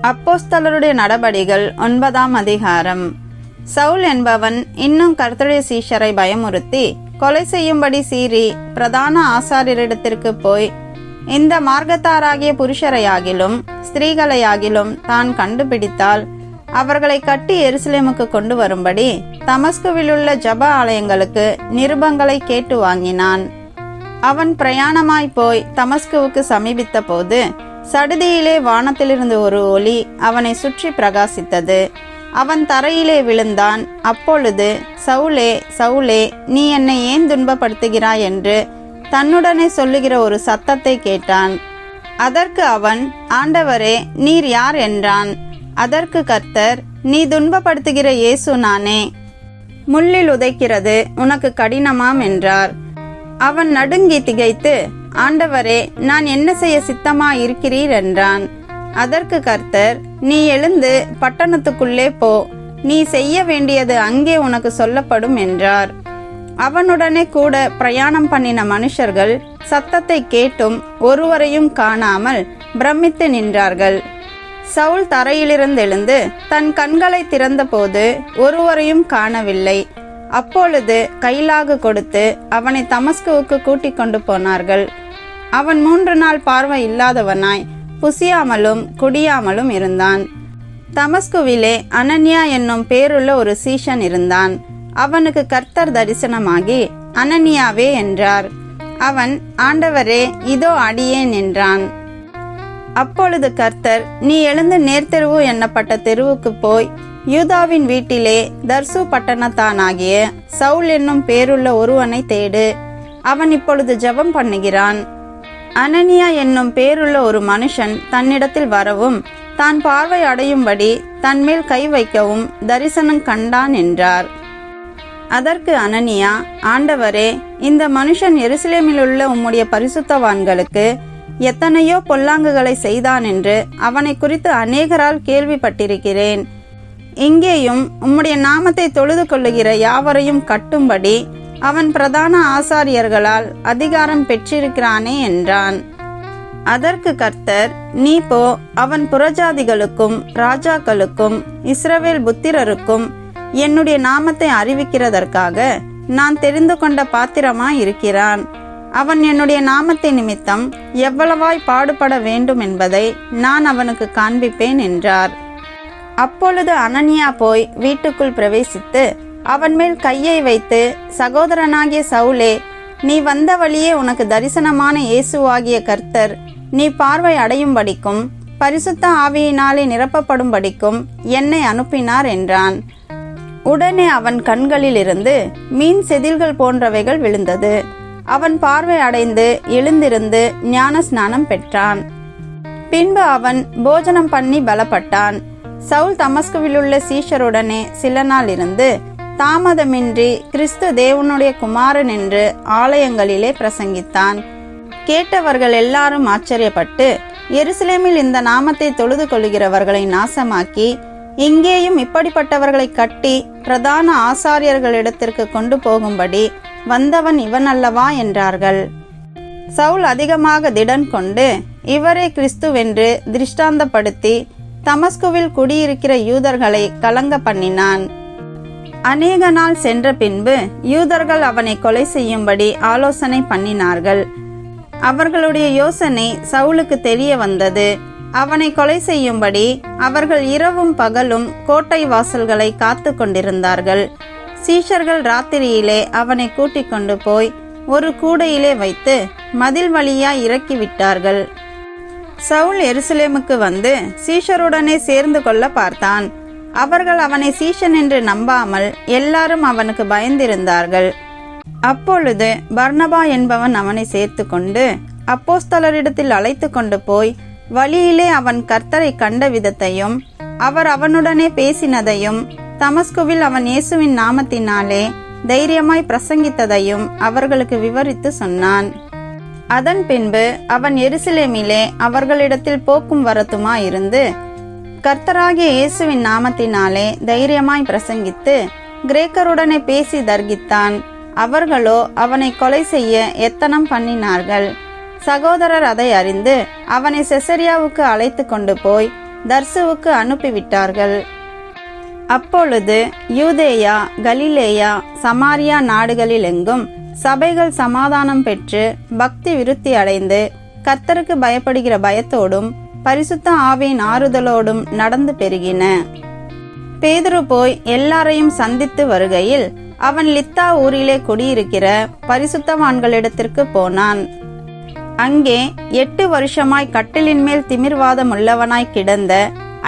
அப்போஸ்தலருடைய நடபடிகள் 9ஆம் அதிகாரம். சவுல் என்பவன் இன்னும் கர்த்தருடைய சீஷரை பயமுறுத்தி கொலை செய்யும்படி சீறி பிரதான ஆசாரியரிடத்திற்கு போய், இந்த மார்க்கத்தாராகிய புருஷரையாகிலும் ஸ்திரீகளையாகிலும் தான் கண்டுபிடித்தால் அவர்களை கட்டி எருசலேமுக்கு கொண்டு வரும்படி தமஸ்குவிலுள்ள ஜப ஆலயங்களுக்கு நிருபங்களை கேட்டு வாங்கினான். அவன் பிரயாணமாய் போய் தமஸ்குவுக்கு சமீபித்த போது சடுதியிலே வானத்திலிருந்து ஒரு ஒளி அவனை சுற்றி பிரகாசித்தது. அவன் தரையிலே விழுந்தான். அப்பொழுது, சவுலே, சவுலே, நீ என்னை ஏன் துன்பப்படுத்துகிறாய் என்று தன்னுடனே சொல்லுகிற ஒரு சத்தத்தை கேட்டான். அதற்கு அவன், ஆண்டவரே, நீர் யார் என்றான். அதற்கு கர்த்தர், நீ துன்பப்படுத்துகிற இயேசு நானே. முள்ளில் உதைக்கிறது உனக்கு கடினமாம் என்றார். அவன் நடுங்கி திகைத்து, ஆண்டவரே, நான் என்ன செய்ய சித்தமா இருக்கிறீர் என்றான். அதற்கு கர்த்தர், நீ எழுந்து பட்டணத்துக்குள்ளே போ, நீ செய்ய வேண்டியது அங்கே உனக்கு சொல்லப்படும் என்றார். அவனுடனே கூட பிரயாணம் பண்ணின மனுஷர்கள் சத்தத்தை கேட்டும் ஒருவரையும் காணாமல் பிரமித்து நின்றார்கள். சவுல் தரையிலிருந்து எழுந்து தன் கண்களை திறந்தபோது ஒருவரையும் காணவில்லை. அப்பொழுது கைலாகு கொடுத்து அவனை தமஸ்குவுக்கு கூட்டிக் கொண்டு போனார்கள். அவன் 3 நாள் பார்வை இல்லாதவனாய் புசியாமலும் குடியாமலும் இருந்தான். தமஸ்குவிலே அனனியா என்னும் பேருள்ள ஒரு சீஷன் இருந்தான். அவனுக்கு கர்த்தர் தரிசனமாகி, அனனியாவே என்றார். அவன், ஆண்டவரே, இதோ அடியேன் என்றான். அப்பொழுது கர்த்தர், நீ எழுந்து நேர்த்தெருவு எண்ணப்பட்ட தெருவுக்கு போய் யூதாவின் வீட்டிலே தர்சு பட்டணத்தானாகிய சவுல் என்னும் பேருள்ள ஒருவனை தேடு. அவன் இப்பொழுது ஜெபம் பண்ணுகிறான். அனனியா என்னும் பேருள்ள ஒரு மனுஷன் தன்னிடத்தில் வரவும் தான் பார்வை அடையும்படி தன்மேல் கை வைக்கவும் தரிசனம் கண்டான் என்றார். அதற்கு அனனியா, ஆண்டவரே, இந்த மனுஷன் எருசலேமிலுள்ள உம்முடைய பரிசுத்தவான்களுக்கு எத்தனையோ பொல்லாங்குகளை செய்தான் என்று அவனை குறித்து அநேகரால் கேள்விப்பட்டிருக்கிறேன். இங்கேயும் உம்முடைய நாமத்தை தொழுது கொள்ளுகிற யாவரையும் கட்டும்படி அவன் பிரதான ஆசாரியர்களால் அதிகாரம் பெற்றிருக்கிறானே என்றான். அதற்கு கர்த்தர், நீ போ, அவன் புறஜாதிகளுக்கும் ராஜாக்களுக்கும் இஸ்ரவேல் புத்திரருக்கும் என்னுடைய நாமத்தை அறிவிக்கிறதற்காக நான் தெரிந்து கொண்ட பாத்திரமாய் இருக்கிறான். அவன் என்னுடைய நாமத்தை நிமித்தம் எவ்வளவாய் பாடுபட வேண்டும் என்பதை நான் அவனுக்கு காண்பிப்பேன் என்றார். அப்பொழுது அனனியா போய் வீட்டுக்குள் பிரவேசித்து அவன் மேல் கையை வைத்து, சகோதரனாகிய சவுலே, நீ வந்த வழியே உனக்கு தரிசனமான இயேசுவாகிய கர்த்தர் நீ பார்வை அடையும்படிக்கும் பரிசுத்த ஆவியினாலே நிரப்பப்படும்படிக்கும் என்னை அனுப்பினார் என்றான். உடனே அவன் கண்களில் இருந்து மீன் செதில்கள் போன்றவைகள் விழுந்தது. அவன் பார்வை அடைந்து எழுந்திருந்து ஞான ஸ்நானம் பெற்றான். பின்பு அவன் போஜனம் பண்ணி பலப்பட்டான். சவுல் தமஸ்குவிலுள்ள சீஷருடனே சில நாள் இருந்து தாமதமின்றி கிறிஸ்து தேவனுடைய குமாரன் என்று ஆலயங்களிலே பிரசங்கித்தான். கேட்டவர்கள் எல்லாரும் ஆச்சரியப்பட்டு, எருசலேமில் இந்த நாமத்தை தொழுது கொள்கிறவர்களை நாசமாக்கி இங்கேயும் இப்படிப்பட்டவர்களை கட்டி பிரதான ஆசாரியர்களிடத்திற்கு கொண்டு போகும்படி வந்தவன் இவன் அல்லவா என்றார்கள். சவுல் அதிகமாக திடன் கொண்டு இவரே கிறிஸ்துவென்று திருஷ்டாந்தப்படுத்தி தமஸ்குவில் குடியிருக்கிற யூதர்களை கலங்க பண்ணினான். அநேக நாள் சென்ற பின்பு யூதர்கள் அவனை கொலை செய்யும்படி ஆலோசனை பண்ணினார்கள். அவர்களுடைய யோசனை சவுலுக்கு தெரிய வந்தது. அவனை கொலை செய்யும்படி அவர்கள் இரவும் பகலும் கோட்டை வாசல்களை காத்து கொண்டிருந்தார்கள். சீஷர்கள் ராத்திரியிலே அவனை கூட்டிக் கொண்டு போய் ஒரு கூடையிலே வைத்து மதில் வழியாய் இறக்கி விட்டார்கள். சவுல் எருசலேமுக்கு வந்து சீஷருடனே சேர்ந்து கொள்ள பார்த்தான். அவர்கள் அவனை சீஷன் என்று நம்பாமல் எல்லாரும் அவனுக்கு பயந்திருந்தார்கள். அப்பொழுது பர்னபா என்பவன் அவனை சேர்த்து கொண்டு அப்போஸ்தலரிடத்தில் அழைத்து கொண்டு போய் வழியிலே அவன் கர்த்தரை கண்ட விதத்தையும் அவர் அவனுடனே பேசினதையும் தமஸ்குவில் அவன் இயேசுவின் நாமத்தினாலே தைரியமாய் பிரசங்கித்ததையும் அவர்களுக்கு விவரித்து சொன்னான். அதன் பின்பு அவன் எருசலேமிலே அவர்களிடத்தில் போக்கும் வரத்துமாயிருந்து கர்த்தராகிய இயேசுவின் நாமத்தினாலே தைரியமாய் பிரசங்கித்து கிரேக்கருடனே பேசி தர்கித்தான். அவர்களோ அவனை கொலை செய்ய எத்தனம் பண்ணினார்கள். சகோதரர் அதை அறிந்து அவனை செசரியாவுக்கு அழைத்து கொண்டு போய் தர்சுவுக்கு அனுப்பிவிட்டார்கள். அப்பொழுது யூதேயா, கலிலேயா, சமாரியா நாடுகளிலெங்கும் சபைகள் சமாதானம் பெற்று பக்தி விருத்தி அடைந்து கர்த்தருக்கு பயப்படுகிற பயத்தோடும் பரிசுத்த ஆவியின் ஆறுதலோடும் நடந்து பெருகின. பேதுரு போய் எல்லாரையும் சந்தித்து வருகையில் அவன் லித்தா ஊரிலே குடியிருக்கிற பரிசுத்தவான்களிடத்திற்கு போனான். அங்கே 8 வருஷமாய் கட்டிலின் மேல் திமிர்வாதம் உள்ளவனாய் கிடந்த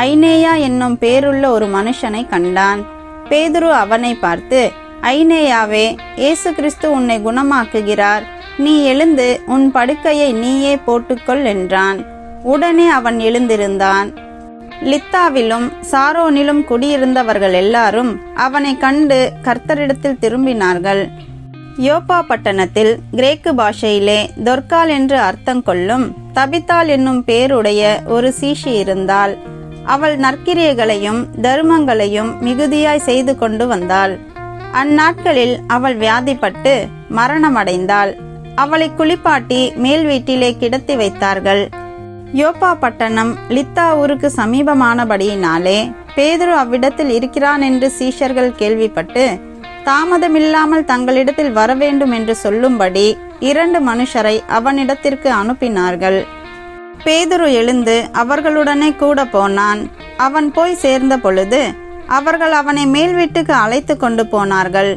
ஐனேயா என்னும் பேருள்ள ஒரு மனுஷனை கண்டான். பேதுரு அவனை பார்த்து, ஐனேயாவே, இயேசு கிறிஸ்து உன்னை குணமாக்குகிறார், நீ எழுந்து உன் படுக்கையை நீயே போட்டுக்கொள் என்றான். உடனே அவன் எழுந்திருந்தான். லித்தாவிலும் சாரோனிலும் குடியிருந்தவர்கள் எல்லாரும் அவனை கண்டு கர்த்தரிடத்தில் திரும்பினார்கள். யோப்பா பட்டணத்தில் கிரேக்கு பாஷையிலே தொர்க்கால் என்று அர்த்தம் கொள்ளும் தபித்தாள் என்னும் பேருடைய ஒரு சீஷி இருந்தாள். அவள் நற்கிரியைகளையும் தர்மங்களையும் மிகுதியாய் செய்து கொண்டு வந்தாள். அந்நாட்களில் அவள் வியாதிப்பட்டு மரணமடைந்தாள். அவளை குளிப்பாட்டி மேல் வீட்டிலே கிடத்தி வைத்தார்கள். யோப்பா பட்டணம் லித்தா ஊருக்கு சமீபமானபடியினாலே பேதுரு அவ்விடத்தில் இருக்கிறான் என்று சீஷர்கள் கேள்விப்பட்டு தாமதமில்லாமல் தங்களிடத்தில் வரவேண்டும் என்று சொல்லும்படி 2 மனுஷரை அவனிடத்திற்கு அனுப்பினார்கள். பேதுரு எழுந்து அவர்களுடனே கூட போனான். அவன் போய் சேர்ந்த பொழுது அவர்கள் அவனை மேல் வீட்டுக்கு அழைத்து கொண்டு போனார்கள்.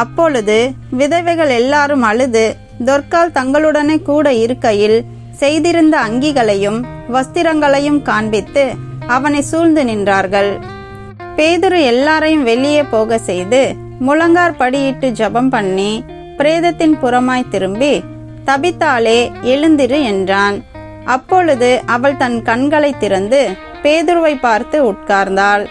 அப்பொழுது விதவைகள் எல்லாரும் அழுது தொர்க்கால் தங்களுடனே கூட இருக்கையில் செய்திருந்த அங்கிகளையும் வஸ்திரங்களையும் காண்பித்து அவனை சூழ்ந்து நின்றார்கள். பேதுரு எல்லாரையும் வெளியே போக செய்து முழங்கார் படியிட்டு ஜெபம் பண்ணி பிரேதத்தின் புறமாய் திரும்பி, தபித்தாளே, எழுந்திரு என்றான். அப்பொழுது அவள் தன் கண்களை திறந்து பேதுருவை பார்த்து உட்கார்ந்தாள்.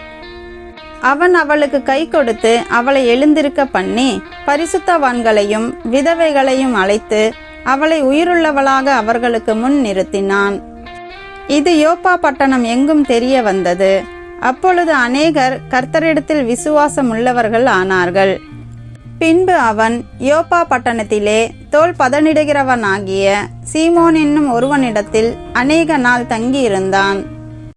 அவன் அவளுக்கு கை கொடுத்து அவளை எழுந்திருக்க பண்ணி பரிசுத்தவான்களையும் விதவைகளையும் அழைத்து அவளை உயிருள்ளவளாக அவர்களுக்கு முன் நிறுத்தினான். இது யோப்பா பட்டணம் எங்கும் தெரிய வந்தது. அப்பொழுது அநேகர் கர்த்தரிடத்தில் விசுவாசம் உள்ளவர்கள் ஆனார்கள். பின்பு அவன் யோப்பா பட்டணத்திலே தோல் பதனிடுகிறவனாகிய சீமோன் என்னும் ஒருவனிடத்தில் அநேக நாள் தங்கியிருந்தான்.